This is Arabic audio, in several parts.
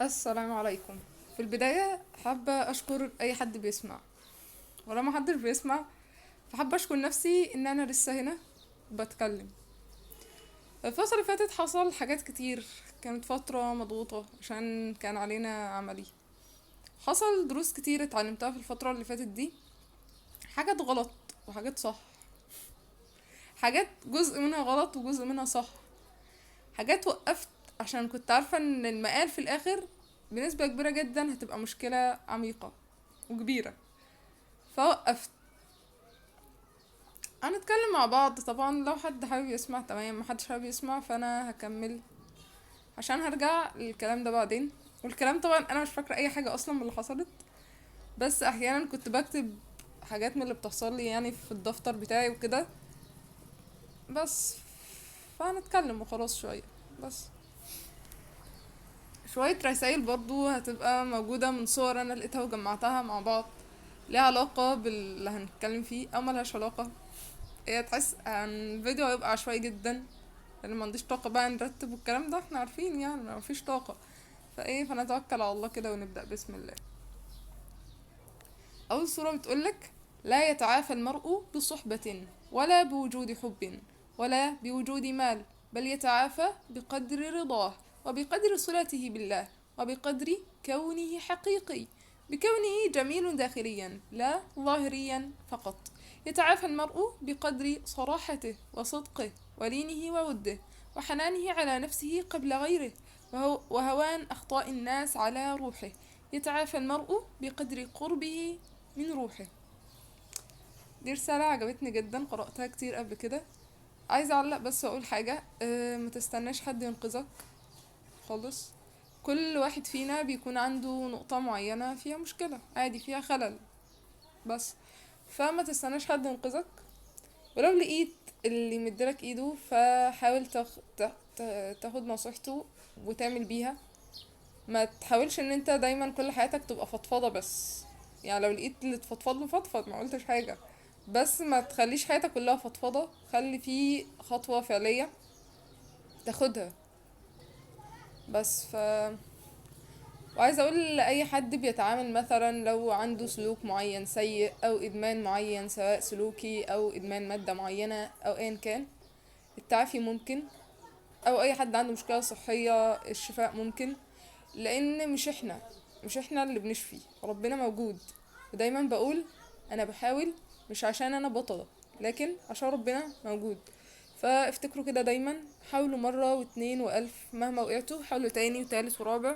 السلام عليكم. في البداية حابة أشكر أي حد بيسمع، ولما محدش بيسمع فحابة أشكر نفسي إن أنا لسه هنا بتكلم. الفترة اللي فاتت حصل حاجات كتير، كانت فترة مضغوطة عشان كان علينا عملي. حصل دروس كتير اتعلمتها في الفترة اللي فاتت دي، حاجات غلط وحاجات صح، حاجات جزء منها غلط وجزء منها صح، حاجات وقفت عشان كنت عارفة ان المقال في الآخر بنسبة كبيرة جدا هتبقى مشكلة عميقة وكبيرة، فوقفت. هنتكلم مع بعض طبعا، لو حد حابب يسمع تمام، محدش حابب يسمع فانا هكمل عشان هرجع للكلام ده بعدين. والكلام طبعا انا مش فاكره اي حاجه اصلا من اللي حصلت، بس احيانا كنت بكتب حاجات من اللي بتحصل لي يعني في الدفتر بتاعي وكده. بس فهنتكلم وخلاص شويه. بس شويه رسائل برضو هتبقى موجوده من صور انا لقيتها وجمعتها مع بعض، ليها علاقه باللي هنتكلم فيه او ملهاش علاقه. هي تحس عن الفيديو هيبقى عشوائي جدا، لان ما عنديش طاقه بقى نرتب والكلام ده، احنا عارفين يعني ما فيش طاقه. فنتوكل على الله كده ونبدا بسم الله. اول صوره بتقولك: لا يتعافى المرء بصحبه ولا بوجود حب ولا بوجود مال، بل يتعافى بقدر رضاه وبقدر صلته بالله وبقدر كونه حقيقي، بكونه جميل داخليا لا ظاهريا فقط. يتعافى المرء بقدر صراحته وصدقه ولينه ووده وحنانه على نفسه قبل غيره، وهوان أخطاء الناس على روحه. يتعافى المرء بقدر قربه من روحه. دي رسالة عجبتني جدا، قرأتها كتير قبل كده. عايزة أعلق بس وأقول حاجة، ما تستناش حد ينقذك خالص. كل واحد فينا بيكون عنده نقطة معينة فيها مشكلة عادي، فيها خلل بس. فما تستناش حد ينقذك، ولو لقيت اللي مديلك ايده فحاول تاخد نصيحته وتعمل بيها. ما تحاولش ان انت دايما كل حياتك تبقى فضفضة بس. يعني لو لقيت اللي تفضفض له فضفض، ما قلتش حاجة، بس ما تخليش حياتك كلها فضفضة، خلي فيه خطوة فعلية تاخدها بس. وعايزة اقول لأي حد بيتعامل مثلا لو عنده سلوك معين سيء او ادمان معين، سواء سلوكي او ادمان مادة معينة او ايا كان، التعافي ممكن. او اي حد عنده مشكلة صحية الشفاء ممكن، لان مش احنا اللي بنشفي، ربنا موجود. ودايما بقول انا بحاول، مش عشان انا بطلة، لكن عشان ربنا موجود. فافتكروا كده دايما، حاولوا مرة واتنين والف، مهما وقعتوا حاولوا تاني وتالت ورابع،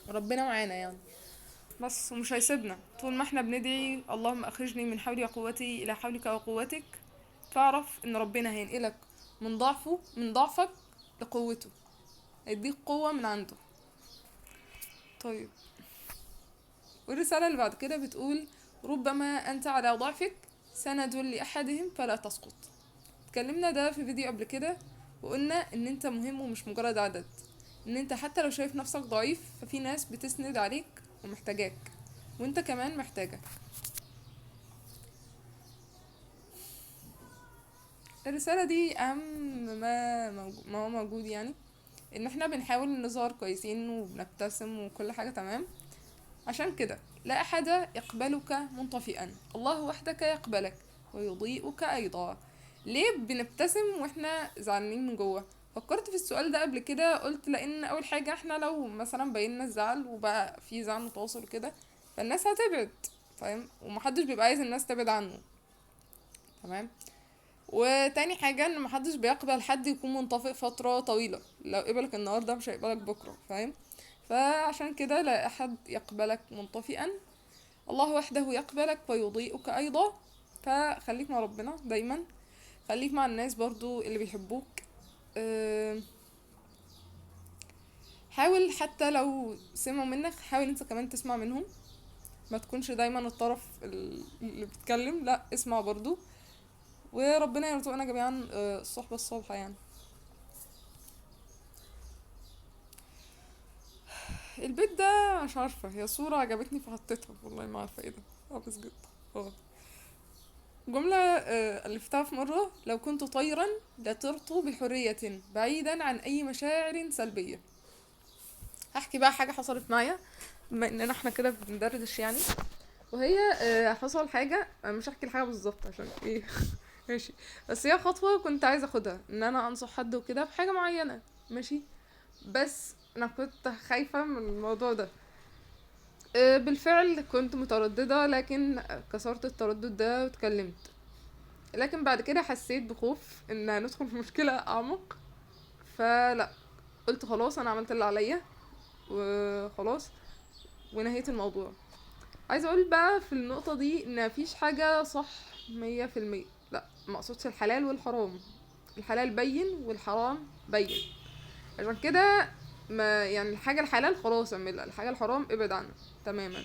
ربنا معانا يعني. بس ومش هيسيبنا طول ما احنا بندعي اللهم اخرجني من حولي وقوتي الى حولك وقوتك. فاعرف ان ربنا هينقلك من ضعفك لقوته، هيديك قوة من عنده. طيب، والرسالة اللي بعد كده بتقول: ربما أنت على ضعفك سند لأحدهم فلا تسقط. اتكلمنا ده في فيديو قبل كده، وقلنا ان انت مهم ومش مجرد عدد، ان انت حتى لو شايف نفسك ضعيف ففي ناس بتسند عليك ومحتاجاك، وانت كمان محتاجك. الرسالة دي أهم ما هو موجود يعني، ان احنا بنحاول نظهر كويسين وبنبتسم وكل حاجة تمام. عشان كده لا أحد يقبلك منطفئا، الله وحدك يقبلك ويضيئك أيضا. ليه بنبتسم واحنا زعلانين من جوه؟ فكرت في السؤال ده قبل كده، قلت لأن أول حاجة احنا لو مثلا بينا الزعل وبقى في زعل متواصل كده فالناس هتبعد، فاهم؟ ومحدش بيبقى عايز الناس تبعد عنه، تمام. وتاني حاجة ان محدش بيقبل حد يكون منطفئ فترة طويلة، لو قبلك النهاردة مش هيقبلك بكرة، فاهم؟ فعشان كده لا أحد يقبلك منطفئا، الله وحده يقبلك ويضيئك أيضا. فخليك مع ربنا دايما، خليك مع الناس برضو اللي بيحبوك. أه، حاول حتى لو سمعوا منك حاول انت كمان تسمع منهم، ما تكونش دايما الطرف اللي بيتكلم، لا اسمع برضو. وربنا يرزقنا جميعا الصحبة الصالحة يعني. البيت ده مش عارفة، هي صورة عجبتني فحطيتها، والله ما عارفة ايه ده. بس جدا اه جملة ألفتها في مرة: لو كنت طيرا لطرت بحرية بعيدا عن أي مشاعر سلبية. هحكي بقى حاجة حصلت معايا بما اننا احنا كده بندردش يعني. وهي حصل حاجة، مش هحكي الحاجة بالظبط عشان ايه ماشي. بس هي خطوة كنت عايزة اخدها، ان انا انصح حد وكده بحاجة معينة. ماشي. بس انا كنت خايفة من الموضوع ده. بالفعل كنت مترددة، لكن كسرت التردد ده واتكلمت. لكن بعد كده حسيت بخوف ان هندخل في مشكلة اعمق. فلا، قلت خلاص انا عملت اللي عليا وخلاص، ونهيت الموضوع. عايزه اقول بقى في النقطه دي ان مفيش حاجه صح 100%. لا، ما اقصدش الحلال والحرام. الحلال بين والحرام بين. عشان كده ما يعني الحاجه الحلال خلاص اعملها، الحاجه الحرام ابعد عنها تماما.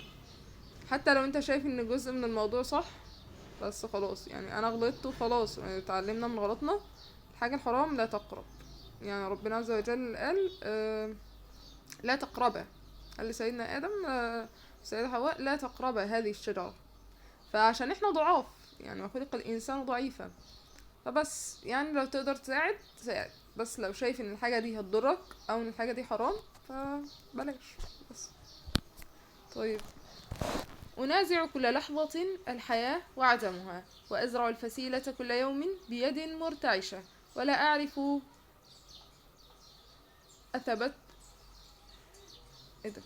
حتى لو انت شايف ان جزء من الموضوع صح، بس خلاص يعني انا غلطت وخلاص، يعني اتعلمنا من غلطنا. الحاجه الحرام لا تقرب. يعني ربنا عز وجل قال لا تقربا. قال لسيدنا ادم سيدة حواء لا تقربا هذه الشجرة. فعشان احنا ضعاف، يعني وخلق الانسان ضعيفا. فبس يعني لو تقدر تساعد تساعد، بس لو شايف ان الحاجة دي هتضرك او ان الحاجة دي حرام فبلاش. بس طيب. أنازع كل لحظة الحياة وعدمها، وأزرع الفسيلة كل يوم بيد مرتعشة، ولا أعرف أثبت إيه ده؟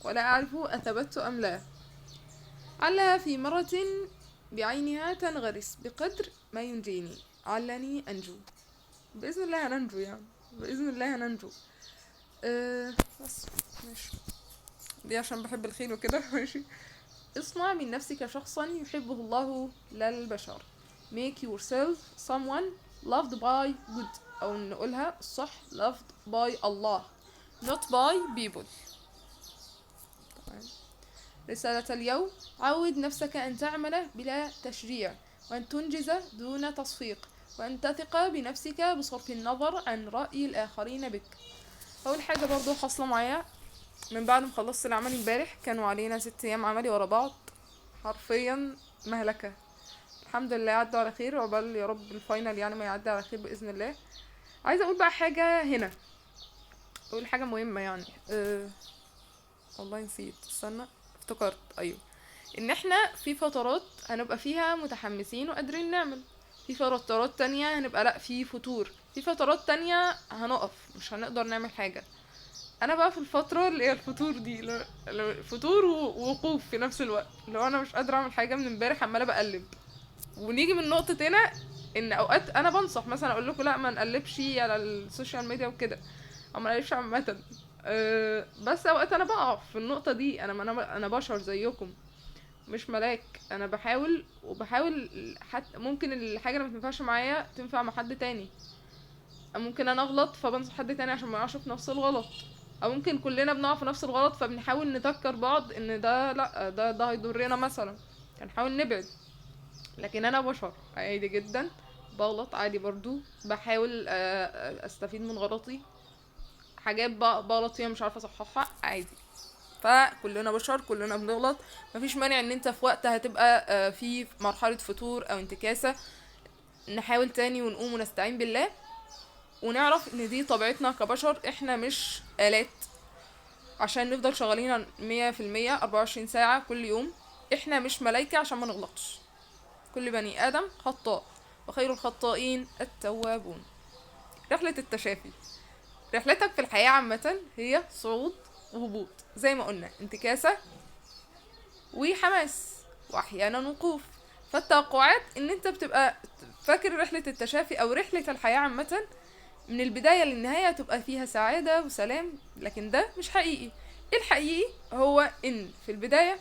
ولا أعرف أثبت أم لا. علها في مرة بعينها تنغرس بقدر ما ينجيني، علني أنجو. بإذن الله هننجو يعني، بإذن الله هننجو. بس ماشي. دي عشان بحب الخيل وكده ماشي. اصنع من نفسك شخصا يحبه الله لا البشر. Make yourself someone loved by God. أو نقولها الصح loved by Allah not by people. طبعا. رسالة اليوم: عود نفسك أن تعمل بلا تشجيع، وأن تنجز دون تصفيق، وأن تثق بنفسك بصرف النظر عن رأي الآخرين بك. أول حاجة برضو حاصلة معايا من بعد ما خلصت العمل امبارح، كانوا علينا 6 أيام عملي ورا بعض، حرفيا مهلكة. الحمد لله عدوا على خير، وعقبال يا رب الفاينل يعني ما يعدي على خير بإذن الله. عايزة أقول بقى حاجة هنا، أقول حاجة مهمة يعني. والله نسيت، استنى، افتكرت. أيوه، ان احنا في فترات هنبقى فيها متحمسين وقادرين نعمل، في فترات تانية هنبقى لا في فتور، في فترات تانية هنقف مش هنقدر نعمل حاجة. انا بقى في الفترة اللي هي الفتور دي، فتور ووقوف في نفس الوقت. لو انا مش قادرة اعمل حاجة من امبارح عمالة بقلب. ونيجي من نقطة هنا ان اوقات انا بنصح مثلا اقول لكم لا ما نقلبش على السوشيال ميديا وكده، او ما نقلبش عامة. بس اوقات انا بقع في النقطة دي. انا بشر زيكم، مش ملاك. انا بحاول حتى ممكن الحاجه اللي متنفعش معايا تنفع مع حد تاني، أو ممكن انا اغلط فبنصح حد تاني عشان ما يقعش في نفس الغلط، او ممكن كلنا بنقع في نفس الغلط فبنحاول نذكر بعض ان ده لا، ده هيضرنا مثلا، هنحاول نبعد. لكن انا بشر عادي جدا، بغلط عادي برضو، بحاول استفيد من غلطي. حاجات بغلط فيها مش عارفه اصححها عادي. فكلنا بشر، كلنا بنغلط. مفيش مانع ان انت في وقت هتبقى في مرحلة فتور او انتكاسة، نحاول تاني ونقوم ونستعين بالله، ونعرف ان دي طبيعتنا كبشر. احنا مش آلات عشان نفضل شغالين 100% 24 ساعة كل يوم. احنا مش ملايكة عشان ما نغلطش. كل بني ادم خطاء، وخير الخطائين التوابون. رحلة التشافي. رحلتك في الحياة عامة هي صعود وهبوط، زي ما قلنا، انتكاسة وحماس، واحيانا وقوف. فالتوقعات ان انت بتبقى فاكر رحلة التشافي او رحلة الحياة عامة من البداية للنهاية تبقى فيها سعادة وسلام، لكن ده مش حقيقي. الحقيقي هو ان في البداية،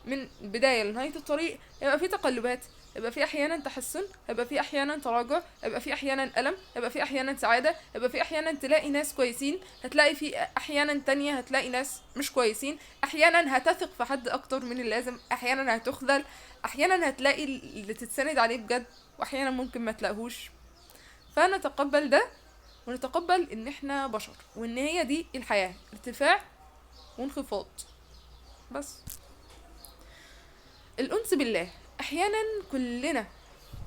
من البداية لنهاية الطريق، يبقى في تقلبات، يبقى في احيانا تحسن، يبقى في احيانا تراجع، يبقى في احيانا الم، يبقى في احيانا سعاده، يبقى في احيانا تلاقي ناس كويسين، هتلاقي في احيانا تانية هتلاقي ناس مش كويسين، احيانا هتثق في حد اكتر من اللازم، احيانا هتخذل، احيانا هتلاقي اللي تتسند عليه بجد، واحيانا ممكن ما تلاقيهوش. فنتقبل ده، ونتقبل ان احنا بشر، وان هي دي الحياه، ارتفاع وانخفاض. بس الأنس بالله. أحيانا كلنا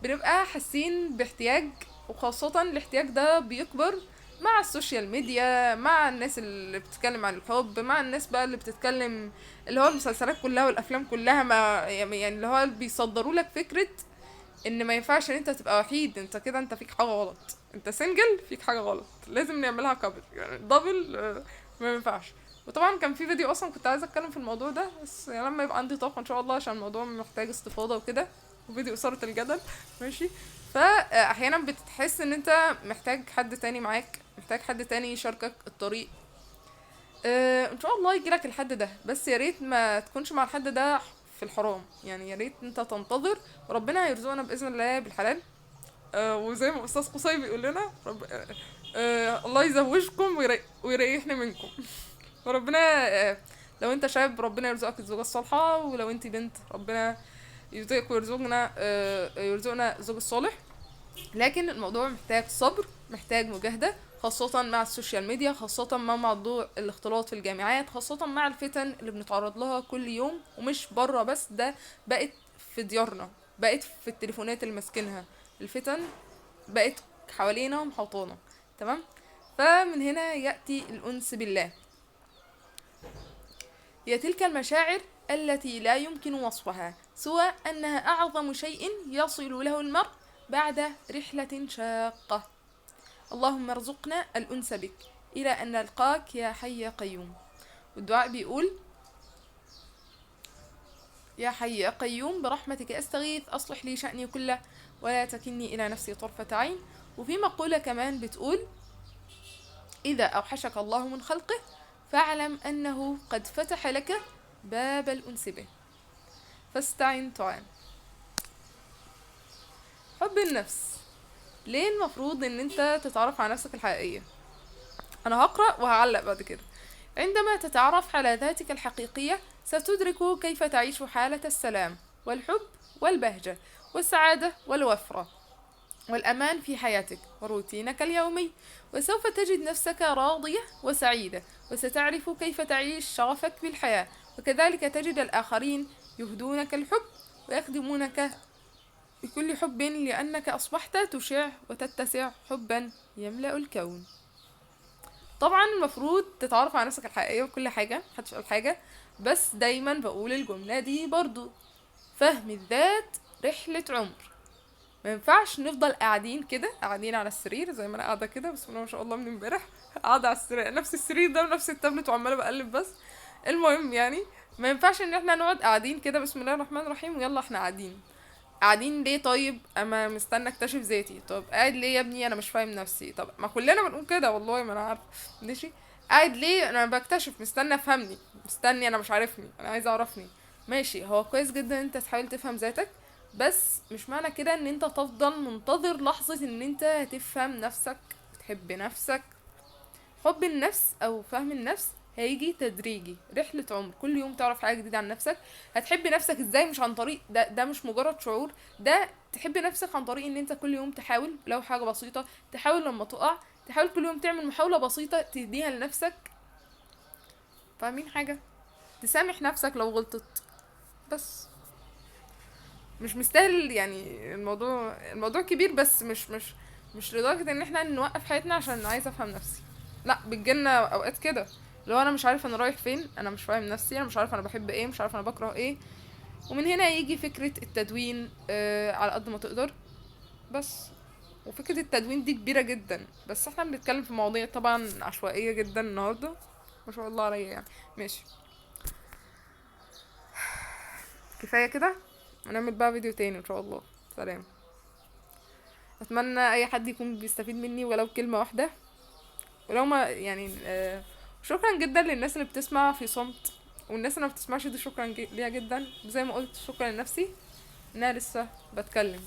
بنبقى حاسين باحتياج، وخاصة الاحتياج ده بيكبر مع السوشيال ميديا، مع الناس اللي بتتكلم عن الحب، مع الناس بقى اللي بتتكلم اللي هو المسلسلات كلها والافلام كلها، ما يعني اللي هو بيصدروا لك فكرة ان ما ينفعش ان انت تبقى وحيد، انت كده انت فيك حاجة غلط، انت سنجل فيك حاجة غلط، لازم نعملها كابل يعني دبل، ما ينفعش. وطبعا كان في فيديو اصلا كنت عايزه اتكلم في الموضوع ده، بس يعني لما يبقى عندي طاقه ان شاء الله، عشان الموضوع محتاج استفاضه وكده، وفيديو اثاره الجدل. ماشي. فاحيانا بتحس ان انت محتاج حد تاني معاك، محتاج حد تاني يشاركك الطريق. ان شاء الله يجيلك الحد ده، بس يا ريت ما تكونش مع الحد ده في الحرام، يعني يا ريت انت تنتظر، وربنا هيرزقنا باذن الله بالحلال. وزي ما استاذ قصي بيقول لنا رب الله يزوجكم ويريحني منكم. وربنا لو انت شاب ربنا يرزقك الزوجة الصالحة، ولو انت بنت ربنا يرزقك ويرزقنا يرزقنا الزوج الصالح. لكن الموضوع محتاج صبر، محتاج مجاهدة، خاصة مع السوشيال ميديا، خاصة مع موضوع الاختلاط في الجامعات، خاصة مع الفتن اللي بنتعرض لها كل يوم، ومش بره بس، ده بقت في ديارنا، بقت في التليفونات اللي ماسكينها، الفتن بقت حوالينا ومحوطانا. تمام. فمن هنا يأتي الأنس بالله، هي تلك المشاعر التي لا يمكن وصفها سوى أنها أعظم شيء يصل له المرء بعد رحلة شاقة. اللهم ارزقنا الأنس بك إلى أن نلقاك يا حي يا قيوم. والدعاء بيقول: يا حي يا قيوم برحمتك أستغيث أصلح لي شأني كله ولا تكلني إلى نفسي طرفة عين. وفي مقولة كمان بتقول: إذا أوحشك الله من خلقه فاعلم أنه قد فتح لك باب الأنس به فاستعن تعان. حب النفس، ليه المفروض ان انت تتعرف على نفسك الحقيقية؟ انا هقرأ وهعلق بعد كده. عندما تتعرف على ذاتك الحقيقية ستدرك كيف تعيش حالة السلام والحب والبهجة والسعادة والوفرة والأمان في حياتك وروتينك اليومي، وسوف تجد نفسك راضية وسعيدة، وستعرف كيف تعيش شغفك بالحياة، وكذلك تجد الآخرين يهدونك الحب ويخدمونك بكل حب، لأنك أصبحت تشع وتتسع حبا يملأ الكون. طبعا المفروض تتعرف على نفسك الحقيقية وكل حاجة، محدش قال حاجة، بس دايما بقول الجملة دي برضو: فهم الذات رحلة عمر. ما ينفعش نفضل قاعدين كده، قاعدين على السرير زي ما انا قاعده كده، بسم الله ما شاء الله، من امبارح قاعده على السرير، نفس السرير ده ونفس التابلت وعماله بقلب بس. المهم يعني ما ينفعش ان احنا نقعد قاعدين كده بسم الله الرحمن الرحيم ويلا احنا قاعدين. قاعدين ليه؟ طيب اما مستنى اكتشف ذاتي. طب قاعد ليه يا ابني؟ انا مش فاهم نفسي. طب ما كلنا بنقول كده والله، ما انا عارف. ماشي. قاعد ليه؟ انا بكتشف، مستني افهمني، مستني، انا مش عارفني، انا عايز اعرفني. ماشي، هو كويس جدا انت تحاول تفهم ذاتك، بس مش معنى كده ان انت تفضل منتظر لحظة ان انت هتفهم نفسك وتحب نفسك. حب النفس او فهم النفس هيجي تدريجي، رحلة عمر، كل يوم تعرف حاجة جديدة عن نفسك. هتحب نفسك ازاي؟ مش عن طريق ده مش مجرد شعور، ده تحب نفسك عن طريق ان انت كل يوم تحاول لو حاجة بسيطة، تحاول لما تقع، تحاول كل يوم تعمل محاولة بسيطة تديها لنفسك. فاهمين حاجة؟ تسامح نفسك لو غلطت، بس مش مستاهل يعني. الموضوع كبير، بس مش لدرجة ان احنا نوقف حياتنا عشان عايزة افهم نفسي. لا، بتجيلنا اوقات كده لو انا مش عارف انا رايح فين، انا مش فاهم نفسي، انا مش عارف انا بحب ايه، مش عارف انا بكره ايه. ومن هنا يجي فكرة التدوين على قد ما تقدر. بس وفكرة التدوين دي كبيرة جدا، بس احنا بنتكلم في مواضيع طبعا عشوائية جدا النهاردة، ما شاء الله عليا يعني. ماشي، كفاية كده، ونعمل بقى فيديو تاني ان شاء الله. سلام. اتمنى اي حد يكون بيستفيد مني ولو كلمة واحدة، ولو ما يعني شكرا جدا للناس اللي بتسمع في صمت، والناس اللي ما بتسمعش دي شكرا ليها جدا. زي ما قلت شكرا لنفسي ان انا لسه بتكلم.